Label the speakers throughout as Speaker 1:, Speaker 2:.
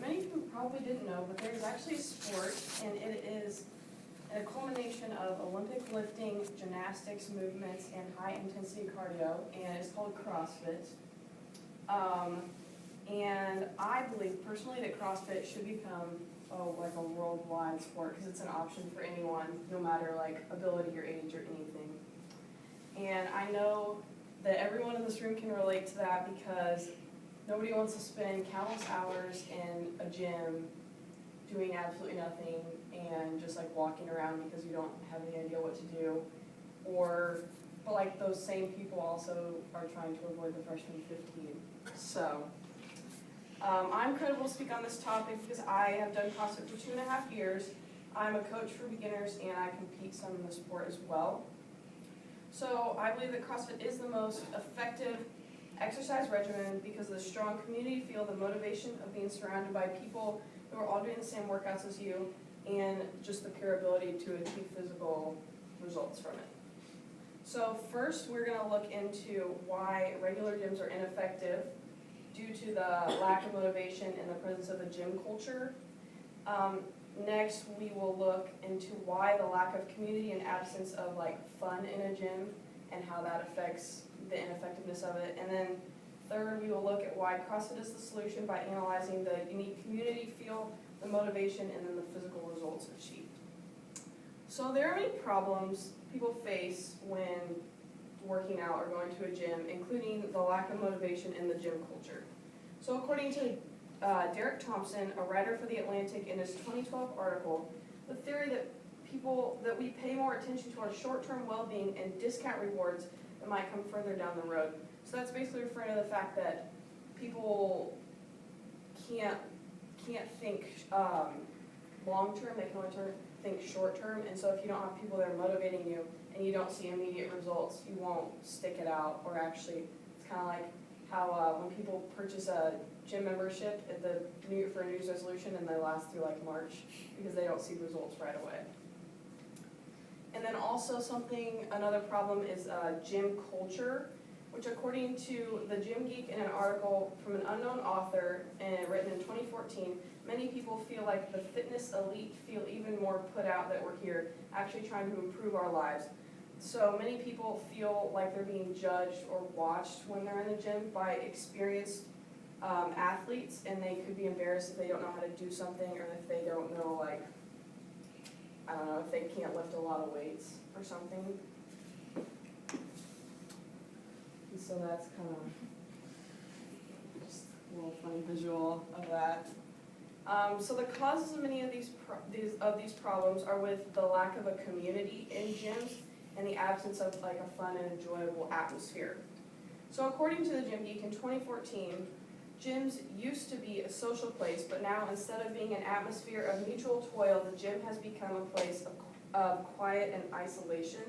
Speaker 1: Many people probably didn't know, but there's actually a sport, and it is a culmination of Olympic lifting, gymnastics, movements, and high-intensity cardio, and it's called CrossFit. And I believe personally that CrossFit should become like a worldwide sport because it's an option for anyone, no matter like ability or age or anything. And I know that everyone in this room can relate to that because nobody wants to spend countless hours in a gym doing absolutely nothing and just like walking around because you don't have any idea what to do. But like those same people also are trying to avoid the freshman 15. So I'm incredible to speak on this topic because I have done CrossFit for 2.5 years. I'm a coach for beginners and I compete some in the sport as well. So I believe that CrossFit is the most effective exercise regimen because of the strong community feel, the motivation of being surrounded by people who are all doing the same workouts as you, and just the pure ability to achieve physical results from it. So first we're going to look into why regular gyms are ineffective due to the lack of motivation and the presence of a gym culture. Next, we will look into why the lack of community and absence of like fun in a gym and how that affects the ineffectiveness of it. And then third, we will look at why CrossFit is the solution by analyzing the unique community feel, the motivation, and then the physical results achieved. So there are many problems people face when working out or going to a gym, including the lack of motivation in the gym culture. So according to Derek Thompson, a writer for The Atlantic, in his 2012 article, the theory that we pay more attention to our short-term well-being and discount rewards that might come further down the road. So that's basically referring to the fact that people can't think long-term, they can only think short-term, and so if you don't have people that are motivating you and you don't see immediate results, you won't stick it out, or actually, it's kind of like how when people purchase a gym membership at for a New Year's resolution and they last through like March because they don't see results right away. And then also another problem is gym culture, which according to the Gym Geek in an article from an unknown author and written in 2014, many people feel like the fitness elite feel even more put out that we're here actually trying to improve our lives. So many people feel like they're being judged or watched when they're in the gym by experienced athletes, and they could be embarrassed if they don't know how to do something, or if they don't know, like, I don't know, if they can't lift a lot of weights or something. And so that's kind of just a little funny visual of that. So the causes of many of these problems are with the lack of a community in gyms and the absence of like a fun and enjoyable atmosphere. So according to the Gym Geek in 2014, gyms used to be a social place, but now instead of being an atmosphere of mutual toil, the gym has become a place of quiet and isolation.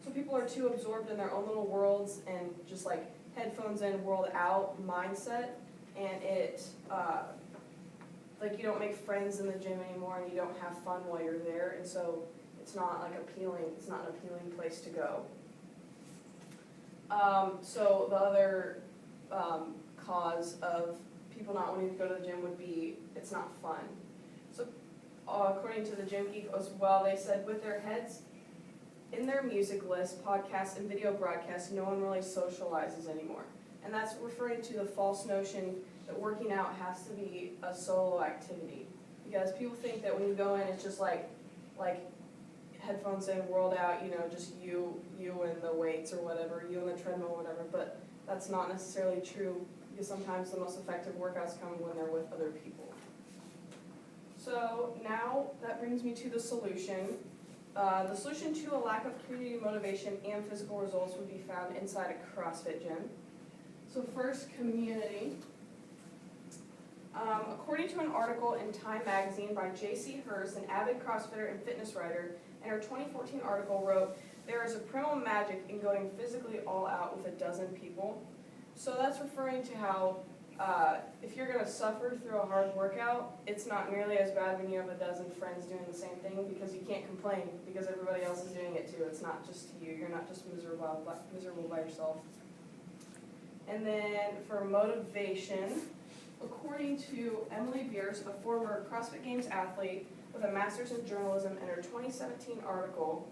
Speaker 1: So people are too absorbed in their own little worlds and just like headphones in, world out mindset, and like you don't make friends in the gym anymore and you don't have fun while you're there, and so it's not like appealing, it's not an appealing place to go. So the other cause of people not wanting to go to the gym would be it's not fun. So according to the Gym Geek as well, they said with their heads in their music list, podcasts, and video broadcasts, no one really socializes anymore. And that's referring to the false notion that working out has to be a solo activity. Because people think that when you go in, it's just like headphones in, world out, just you and the weights or whatever, you and the treadmill or whatever, but that's not necessarily true because sometimes the most effective workouts come when they're with other people. So now that brings me to the solution. The solution to a lack of community motivation and physical results would be found inside a CrossFit gym. So first, community. According to an article in Time magazine by J.C. Hurst, an avid CrossFitter and fitness writer, in her 2014 article wrote, "There is a primal magic in going physically all out with a dozen people." So that's referring to how if you're going to suffer through a hard workout, it's not nearly as bad when you have a dozen friends doing the same thing because you can't complain because everybody else is doing it too. It's not just you. You're not just miserable by yourself. And then for motivation, according according to Emily Beers, a former CrossFit Games athlete with a master's in journalism, in her 2017 article,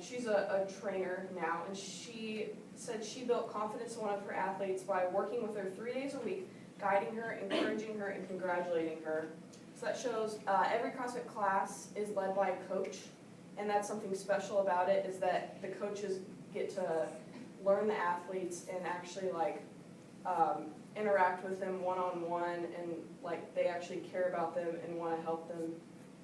Speaker 1: she's a trainer now, and she said she built confidence in one of her athletes by working with her 3 days a week, guiding her, encouraging her, and congratulating her. So that shows every CrossFit class is led by a coach, and that's something special about it, is that the coaches get to learn the athletes and actually interact with them one-on-one, and they actually care about them and want to help them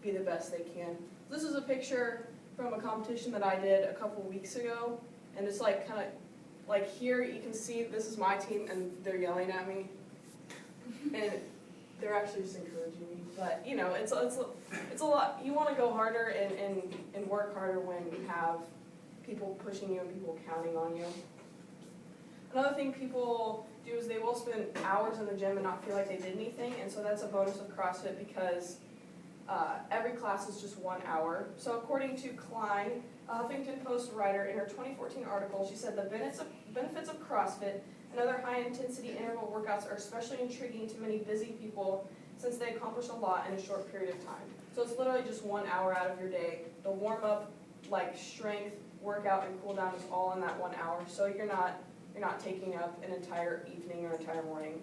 Speaker 1: be the best they can. This is a picture from a competition that I did a couple weeks ago, and it's here you can see this is my team and they're yelling at me, and they're actually just encouraging me. But it's a lot. You want to go harder and work harder when you have people pushing you and people counting on you. Another thing people do is they will spend hours in the gym and not feel like they did anything, and so that's a bonus of CrossFit because every class is just 1 hour. So according to Klein, a Huffington Post writer, in her 2014 article, she said the benefits of CrossFit and other high-intensity interval workouts are especially intriguing to many busy people since they accomplish a lot in a short period of time. So it's literally just 1 hour out of your day. The warm-up, strength, workout, and cool down is all in that 1 hour, so you're not taking up an entire evening or entire morning.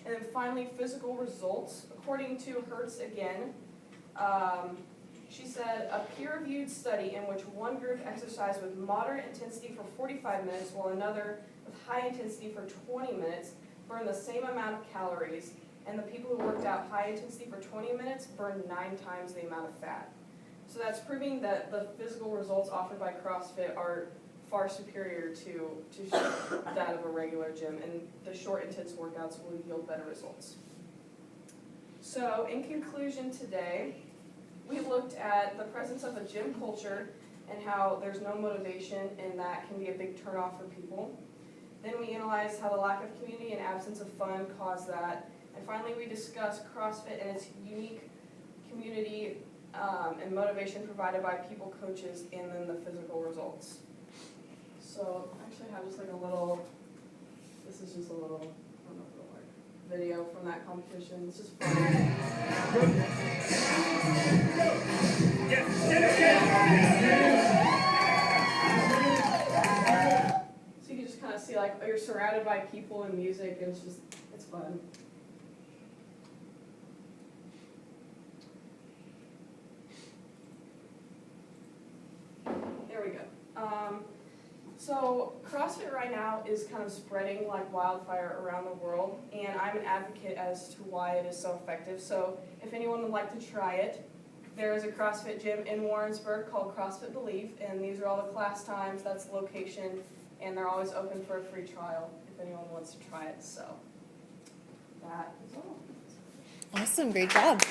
Speaker 1: And then finally, physical results. According to Hertz again, she said a peer-reviewed study in which one group exercised with moderate intensity for 45 minutes while another with high intensity for 20 minutes burned the same amount of calories, and the people who worked out high intensity for 20 minutes burned 9 times the amount of fat. So that's proving that the physical results offered by CrossFit are far superior to that of a regular gym, and the short, intense workouts will yield better results. So, in conclusion today, we looked at the presence of a gym culture and how there's no motivation, and that can be a big turnoff for people. Then we analyzed how the lack of community and absence of fun cause that. And finally, we discussed CrossFit and its unique community and motivation provided by people, coaches, and then the physical results. So I actually have just this is just a little, I don't know if it'll work, video from that competition. It's just fun. So you can just kind of see you're surrounded by people and music, and it's fun. There we go. So CrossFit right now is kind of spreading like wildfire around the world, and I'm an advocate as to why it is so effective. So if anyone would like to try it, there is a CrossFit gym in Warrensburg called CrossFit Believe, and these are all the class times, that's the location, and they're always open for a free trial if anyone wants to try it. So that is all.
Speaker 2: Awesome, great job.